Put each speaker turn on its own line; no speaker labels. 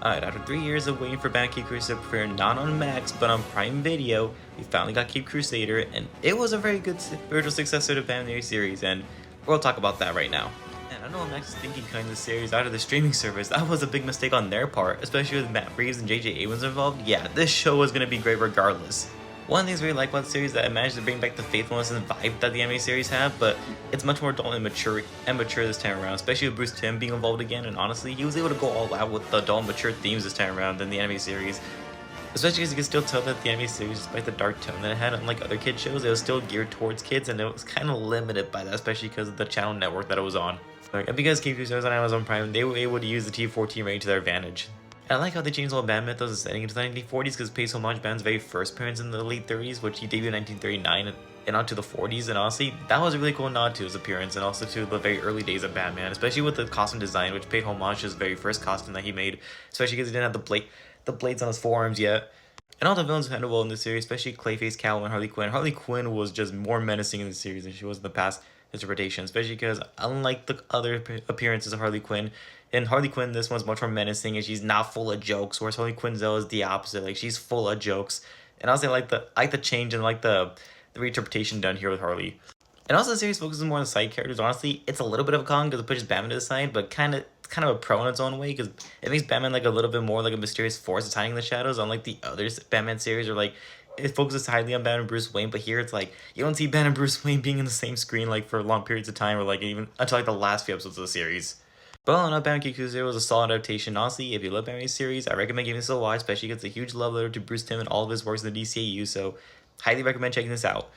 Alright, after 3 years of waiting for Caped Crusader to premiere not on Max but on Prime Video, we finally got Caped Crusader, and it was a very good spiritual successor to Batman series, and we'll talk about that right now. And I know Max is thinking cutting the series out of the streaming service. That was a big mistake on their part, especially with Matt Reeves and J.J. Abrams involved. Yeah, this show was going to be great regardless. One of the things I really like about the series is that it managed to bring back the faithfulness and vibe that the anime series had, but it's much more adult and mature this time around, especially with Bruce Timm being involved again, and honestly, he was able to go all out with the adult and mature themes this time around than the anime series. Especially because you can still tell that the anime series, despite the dark tone that it had, unlike other kid shows, it was still geared towards kids, and it was kind of limited by that, especially because of the channel network that it was on. And because Caped Crusader was on Amazon Prime, they were able to use the T14 rating to their advantage. And I like how they changed all Batman mythos and setting into the 1940s because it pays homage Batman's very first appearance in the late 30s, which he debuted in 1939 and onto the 40s, and honestly, that was a really cool nod to his appearance and also to the very early days of Batman, especially with the costume design, which paid homage to his very first costume that he made, especially because he didn't have the blades on his forearms yet. And all the villains handled well in this series, especially Clayface, Catwoman, and Harley Quinn. Harley Quinn was just more menacing in the series than she was in the past interpretation, especially because unlike the other appearances of Harley Quinn, in Harley Quinn this one's much more menacing and she's not full of jokes, whereas Harley Quinzel is the opposite, like she's full of jokes. And also I like the change and like the reinterpretation done here with Harley. And also the series focuses more on the side characters. Honestly, it's a little bit of a con because it pushes Batman to the side, but kind of a pro in its own way because it makes Batman like a little bit more like a mysterious force that's hiding in the shadows, unlike the other Batman series or like it focuses highly on Batman and Bruce Wayne, but here it's like you don't see Batman and Bruce Wayne being in the same screen like for long periods of time or like even until like the last few episodes of the series. But all in all, Batman Caped Crusader was a solid adaptation. Honestly, if you love Batman series, I recommend giving this a watch, especially because it's a huge love letter to Bruce Timm and all of his works in the DCAU, so highly recommend checking this out.